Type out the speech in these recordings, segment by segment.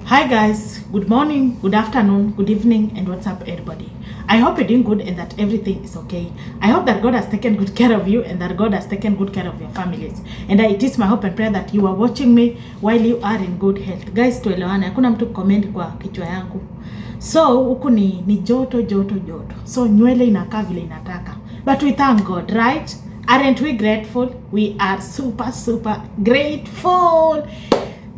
Hi guys, good morning, good afternoon, good evening, and what's up everybody? I hope you're doing good and that everything is okay. I hope that God has taken good care of you and that God has taken good care of your families. And it is my hope and prayer that you are watching me while you are in good health. Guys, tuelewane, hakuna mtu comment kwa kichwa yangu. So, huku ni joto. So, nywele inakaa vile inataka. But we thank God, right? Aren't we grateful? We are super grateful.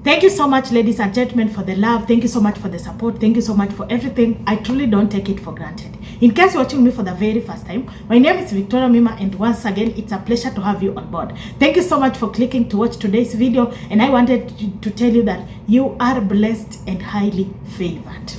Thank you so much, ladies and gentlemen, for the love. Thank you so much for the support. Thank you so much for everything. I truly don't take it for granted. In case you're watching me for the very first time, my name is Victoria Mima, and once again, it's a pleasure to have you on board. Thank you so much for clicking to watch today's video, and I wanted to tell you that you are blessed and highly favored.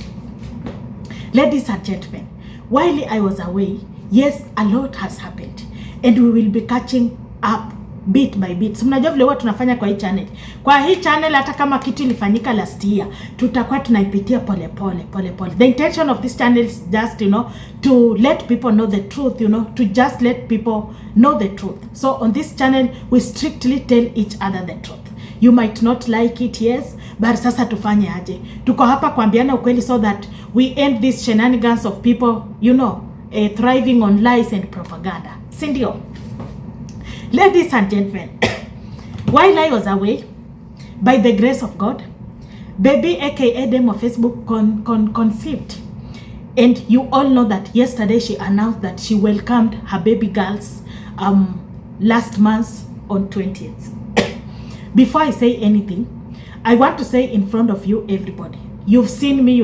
Ladies and gentlemen, while I was away, yes, a lot has happened, and we will be catching up bit by bit. So mnajua vile huwa tunafanya kwa hii channel. Kwa hii channel hata kama kitu ilifanyika last year, tutakuwa tunaipitia pole pole. The intention of this channel is just, to let people know the truth, to just let people know the truth. So on this channel, we strictly tell each other the truth. You might not like it, yes, but sasa tufanye aje? Tuko hapa kuambiana ukweli so that we end these shenanigans of people, thriving on lies and propaganda. Sindio? Ladies and gentlemen, while I was away, by the grace of God, baby aka Demo Facebook conceived. And you all know that yesterday she announced that she welcomed her baby girls last month on 20th. Before I say anything, I want to say in front of you, everybody, you've seen me,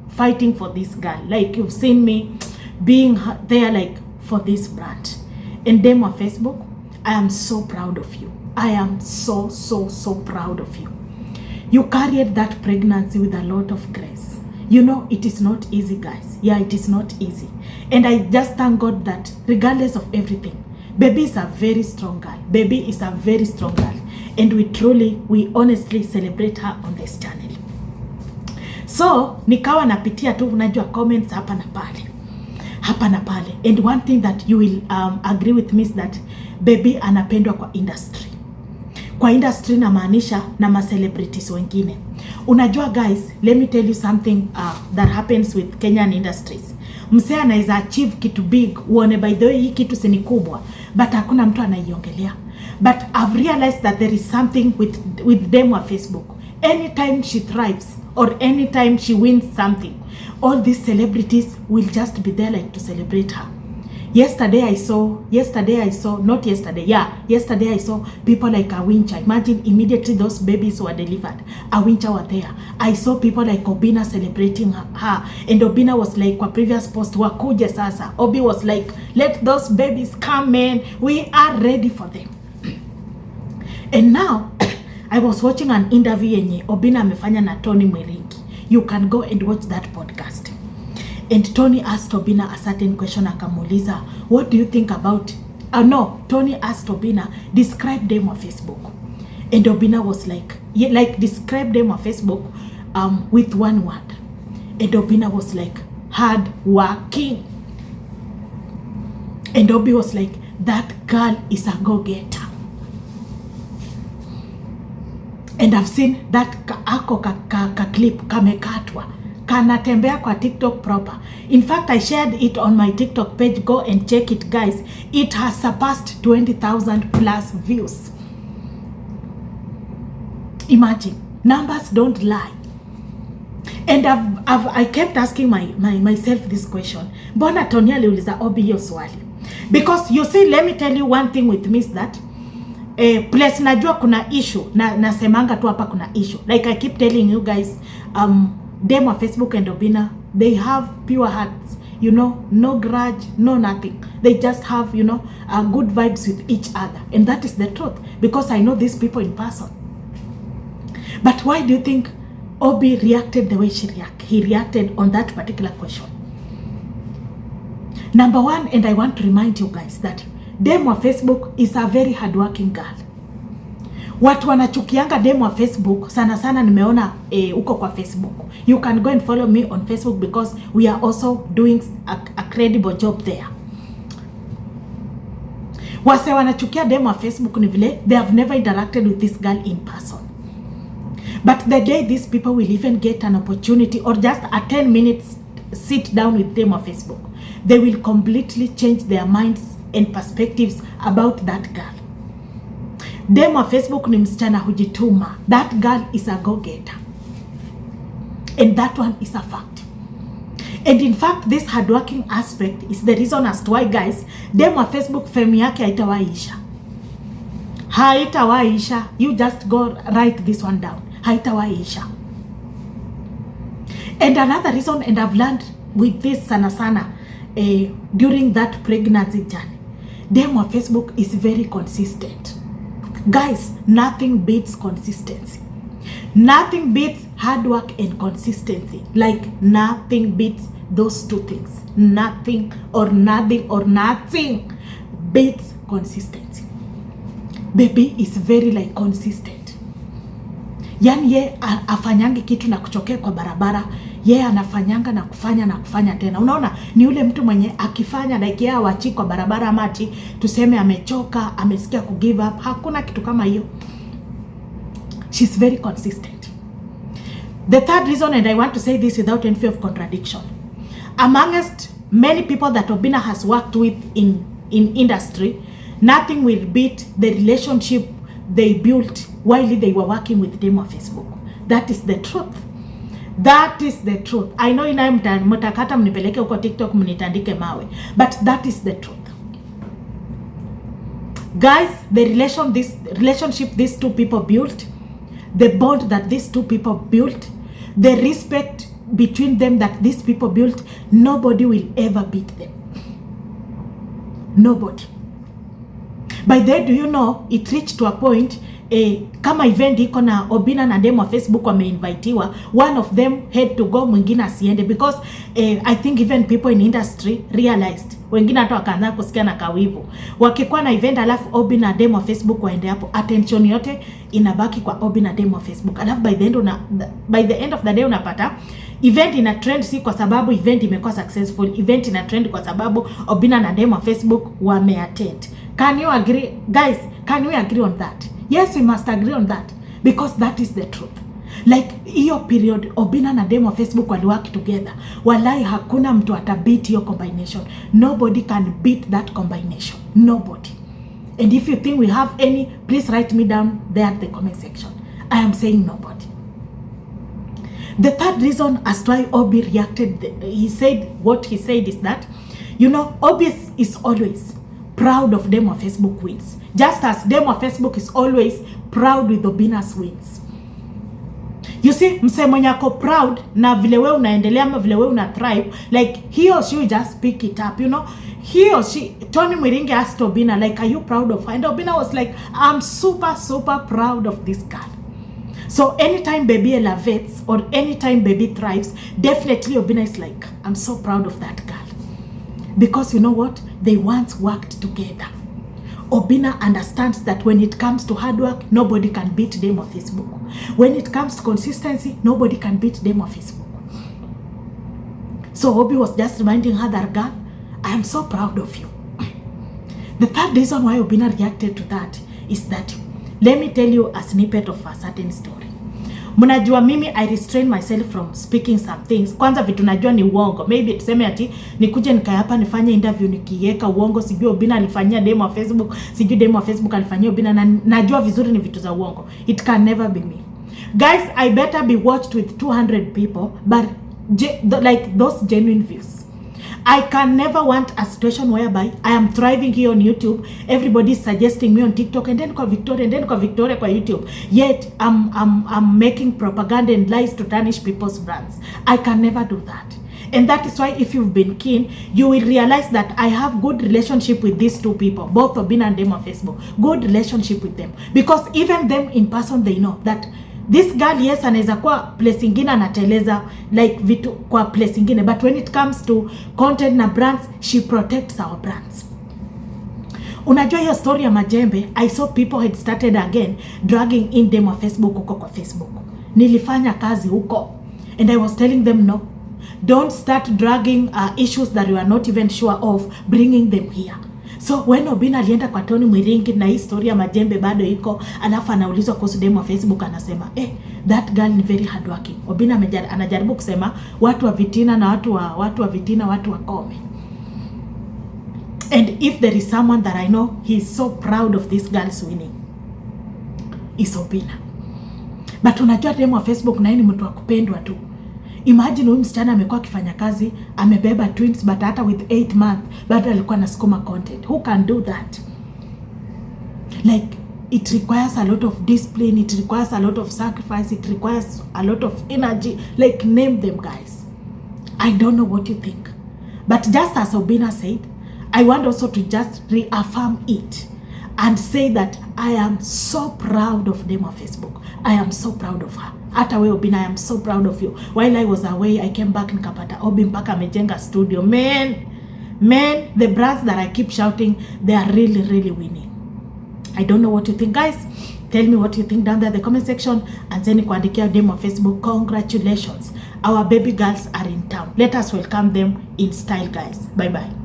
fighting for this girl. Like, you've seen me being there, like, for this brand. And Demo Facebook, I am so proud of you. I am so proud of you. You carried that pregnancy with a lot of grace. It is not easy, guys. Yeah, it is not easy. And I just thank God that regardless of everything, baby is a very strong girl. Baby is a very strong girl. And we honestly celebrate her on this channel. So, nikawa napitia tu unajua comments hapa na pale. And one thing that you will agree with me is that baby anapendwa kwa industry. Kwa industry na maanisha na ma celebrities wengine. Unajua guys, let me tell you something that happens with Kenyan industries. Msee anaweza achieve kitu big, uone by the way hii kitu si kubwa, but hakuna mtu anaiongelea. But I've realized that there is something with them on Facebook. Anytime she thrives or anytime she wins something, all these celebrities will just be there like to celebrate her. Yesterday I saw people like Awincha. Imagine immediately those babies were delivered, Awincha were there. I saw people like Obina celebrating her. And Obina was like, kwa previous post, wakuje sasa. Obi was like, let those babies come, man. We are ready for them. And now, I was watching an interview yenye Obina amefanya na Tony Mwiringi. You can go and watch that podcast. And Tony asked Obina a certain question, akamuuliza, what do you think about... Tony asked Obina, describe them on Facebook. And Obina was like describe them on Facebook with one word. And Obina was like, hard working. And Obi was like, that girl is a go-getter. And I've seen that clip kamekatwa. Kanatembea kwa TikTok proper. In fact, I shared it on my TikTok page. Go and check it, guys. It has surpassed 20,000 plus views. Imagine. Numbers don't lie. And I kept asking myself this question. Mbona Tony aliuliza Obi hiyo swali? Because you see, let me tell you one thing with me is that plus najua kuna issue nasemanga tu hapa kuna issue. Like I keep telling you guys, them on Facebook and Obina, they have pure hearts, no grudge, no nothing. They just have, good vibes with each other. And that is the truth, because I know these people in person. But why do you think Obi reacted the way he reacted on that particular question? Number one, and I want to remind you guys that Demo wa Facebook is a very hardworking girl. Watu wanachukianga Demo wa Facebook sana nimeona uko kwa Facebook. You can go and follow me on Facebook because we are also doing a credible job there. Wase wanachukia Demo wa Facebook ni vile they have never interacted with this girl in person. But the day these people will even get an opportunity or just a 10 minutes sit down with them on Facebook, they will completely change their minds and perspectives about that girl. Dem wa Facebook ni msichana hujituma. That girl is a go-getter. And that one is a fact. And in fact, this hardworking aspect is the reason as to why, guys, dem wa Facebook fame yake haitawaisha. Haitawaisha. You just go write this one down. Haitawaisha. And another reason, and I've learned with this sana during that pregnancy journey, dem wa Facebook is very consistent. Guys, nothing beats consistency. Nothing beats hard work and consistency. Like nothing beats those two things. Nothing beats consistency. Baby is very like consistent. Yani ye afanyangi kitu na kuchokea kwa barabara, ye anafanyanga na kufanya tena. Unaona, ni ule mtu mwenye akifanya like yeye wachi kwa barabara mati tuseme amechoka, amesikia ku give up. Hakuna kitu kama hiyo. She's very consistent. The third reason, and I want to say this without any fear of contradiction, amongst many people that Obina has worked with in industry, nothing will beat the relationship they built while they were working with them on Facebook. That is the truth. That is the truth. I know ina mtakata mnipeleke huko TikTok mnitandike mawe, but that is the truth. Guys, the relationship these two people built, the bond that these two people built, the respect between them that these people built, nobody will ever beat them. Nobody. By then, do you know, it reached to a point, kama event iko na Obina na dem wa Facebook wameinvitiwa, one of them had to go, mwingine asiende, because I think even people in industry realized, wengine hata wakaanza kusikia na kawivu. Wakikuwa na event alafu Obina na dem wa Facebook waende hapo, attention yote inabaki kwa Obina na dem wa Facebook. Alafu by the end of the day unapata event ina trend, si kwa sababu event imekuwa successful. Event ina trend kwa sababu Obina na dem wa Facebook wameattend. Can you agree? Guys, can we agree on that? Yes, we must agree on that, because that is the truth. Like hiyo period Obina na dem wa Facebook wali work together, walai hakuna mtu atabeat hiyo combination. Nobody can beat that combination. Nobody. And if you think we have any, please write me down there at the comment section. I am saying nobody. The third reason as to why Obi reacted, he said what he said is that, you know, Obi is always proud of dem wa Facebook wins, just as dem wa Facebook is always proud with Obina's wins. You see, mse mwenye ako proud na vile we unaendelea ama vile we una thrive, like he or she just pick it up, you know. He or she, Tony Mwiringe asked Obina, like, are you proud of her? And Obina was like, I'm super proud of this girl. So anytime baby elevates or anytime baby thrives, definitely Obina is like, I'm so proud of that girl. Because you know what? They once worked together. Obina understands that when it comes to hard work, nobody can beat them on Facebook. When it comes to consistency, nobody can beat them on Facebook. So Obi was just reminding her that, girl, I am so proud of you. The third reason why Obina reacted to that is that, let me tell you a snippet of a certain story. Mnajua mimi I restrain myself from speaking some things. Kwanza vitu najua ni uongo. Maybe tuseme ati nikuje nikayapa nifanye interview nikiweka uongo, sijui Obina alifanyia demo wa Facebook, sijui demo wa Facebook alifanyia Obina, na najua vizuri ni vitu za uongo. It can never be me. Guys, I better be watched with 200 people, but like those genuine views. I can never want a situation whereby I am thriving here on YouTube, everybody is suggesting me on TikTok, and then kwa Victoria kwa YouTube. Yet I'm making propaganda and lies to tarnish people's brands. I can never do that. And that is why if you've been keen, you will realize that I have good relationship with these two people, both Obina and them on Facebook. Good relationship with them. Because even them in person, they know that this girl, yes, anaweza kwa place ingine anateleza like vitu kwa place ingine, but when it comes to content na brands, she protects our brands. Unajua hiyo story ya Majembe, I saw people had started again dragging in them on Facebook huko kwa Facebook. Nilifanya kazi huko and I was telling them no. Don't start dragging issues that you are not even sure of, bringing them here. So when Obina alienda kwa Tony Mwiringi na hii story ya majembe bado iko, alafu anaulizwa kuhusu demo wa Facebook, anasema that girl ni very hardworking. Obina anajaribu kusema watu wa vitina na watu wa vitina, watu wa kome. And if there is someone that I know he is so proud of this girl's winning, is Obina. But unajua demo wa Facebook na yeye ni mtu wa kupendwa tu. Imagine huyu msichana amekuwa akifanya kazi, amebeba twins, but hata with 8 months bado alikuwa anasukuma content. Who can do that? Like, it requires a lot of discipline, it requires a lot of sacrifice, it requires a lot of energy. Like, name them, guys. I don't know what you think. But just as Obina said, I want also to just reaffirm it and say that I am so proud of them on Facebook. I am so proud of her. Hata we Obina, I am so proud of you. While I was away, I came back nikapata Obi mpaka amejenga studio. Man, the brands that I keep shouting, they are really, really winning. I don't know what you think, guys. Tell me what you think down there in the comment section. And then kuandikia dem on Facebook, congratulations. Our baby girls are in town. Let us welcome them in style, guys. Bye-bye.